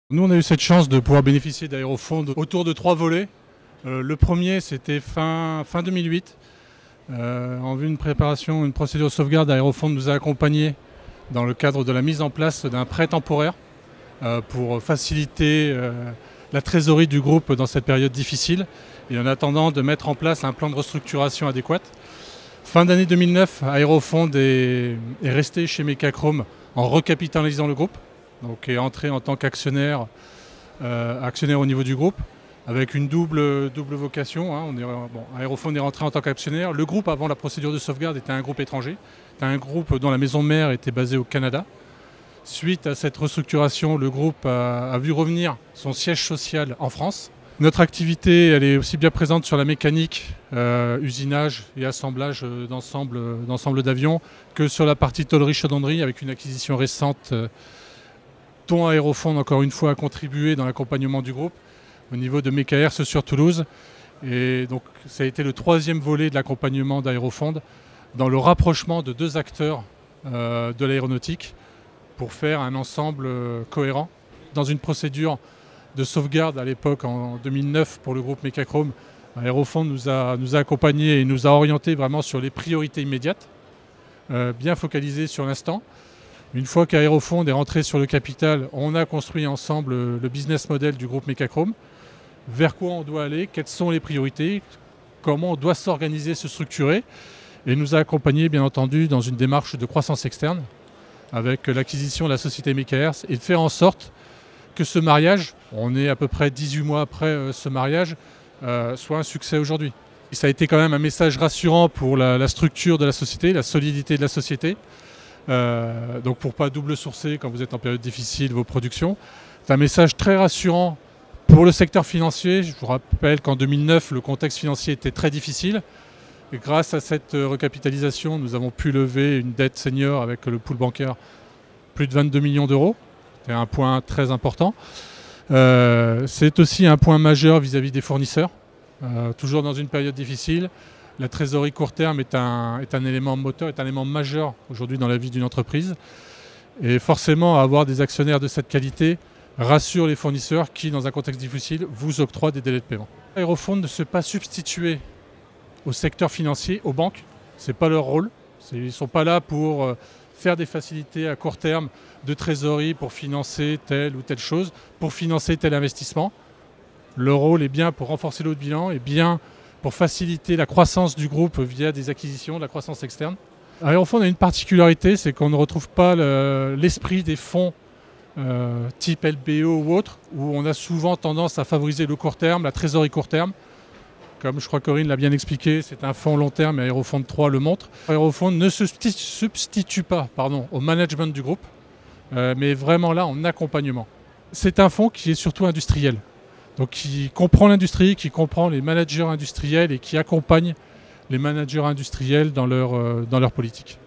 Nous, on a eu cette chance de pouvoir bénéficier d'Aérofonds autour de 3 volets. Le premier, c'était fin 2008. En vue d'une préparation, une procédure de sauvegarde, Aérofonds nous a accompagnés dans le cadre de la mise en place d'un prêt temporaire pour faciliter la trésorerie du groupe dans cette période difficile et en attendant de mettre en place un plan de restructuration adéquat. Fin d'année 2009, Aérofonds est resté chez Mecachrome en recapitalisant le groupe, donc est entré en tant qu'actionnaire actionnaire au niveau du groupe, avec une double vocation. Aérofonds est rentré en tant qu'actionnaire. Le groupe, avant la procédure de sauvegarde, était un groupe étranger. C'était un groupe dont la maison mère était basée au Canada. Suite à cette restructuration, le groupe a vu revenir son siège social en France. Notre activité, elle est aussi bien présente sur la mécanique, usinage et assemblage d'ensemble d'avions que sur la partie tôlerie-chaudronnerie, avec une acquisition récente dont Aérofonds, encore une fois, a contribué dans l'accompagnement du groupe au niveau de Mecaers sur Toulouse. Et donc, ça a été le 3e volet de l'accompagnement d'Aérofonds dans le rapprochement de 2 acteurs de l'aéronautique pour faire un ensemble cohérent. Dans une procédure de sauvegarde à l'époque, en 2009, pour le groupe Mecachrome, Aérofonds nous a accompagnés et nous a orientés vraiment sur les priorités immédiates, bien focalisées sur l'instant. Une fois qu'Aérofonds est rentré sur le capital, on a construit ensemble le business model du groupe Mecachrome. Vers quoi on doit aller, quelles sont les priorités, comment on doit s'organiser, se structurer. Et nous a accompagnés, bien entendu, dans une démarche de croissance externe, avec l'acquisition de la société Mecaers, et de faire en sorte que ce mariage, on est à peu près 18 mois après ce mariage, soit un succès aujourd'hui. Ça a été quand même un message rassurant pour la structure de la société, la solidité de la société. Donc pour ne pas double sourcer quand vous êtes en période difficile vos productions. C'est un message très rassurant pour le secteur financier. Je vous rappelle qu'en 2009, le contexte financier était très difficile. Et grâce à cette recapitalisation, nous avons pu lever une dette senior avec le pool bancaire, plus de 22 millions d'euros. C'est un point très important. C'est aussi un point majeur vis-à-vis des fournisseurs. Toujours dans une période difficile, la trésorerie court terme est un élément moteur, est un élément majeur aujourd'hui dans la vie d'une entreprise. Et forcément, avoir des actionnaires de cette qualité rassure les fournisseurs qui, dans un contexte difficile, vous octroient des délais de paiement. Aérofonds ne se pas substituer au secteur financier, aux banques. Ce n'est pas leur rôle. Ils ne sont pas là pour faire des facilités à court terme de trésorerie pour financer telle ou telle chose, pour financer tel investissement. Leur rôle est bien pour renforcer l'eau de bilan et bien pour faciliter la croissance du groupe via des acquisitions, de la croissance externe. Aérofonds a une particularité, c'est qu'on ne retrouve pas l'esprit des fonds type LBO ou autre, où on a souvent tendance à favoriser le court terme, la trésorerie court terme. Comme je crois que Corinne l'a bien expliqué, c'est un fonds long terme et Aérofonds 3 le montre. Aérofonds ne se substitue pas au management du groupe, mais vraiment là en accompagnement. C'est un fonds qui est surtout industriel, donc qui comprend l'industrie, qui comprend les managers industriels et qui accompagne les managers industriels dans leur politique.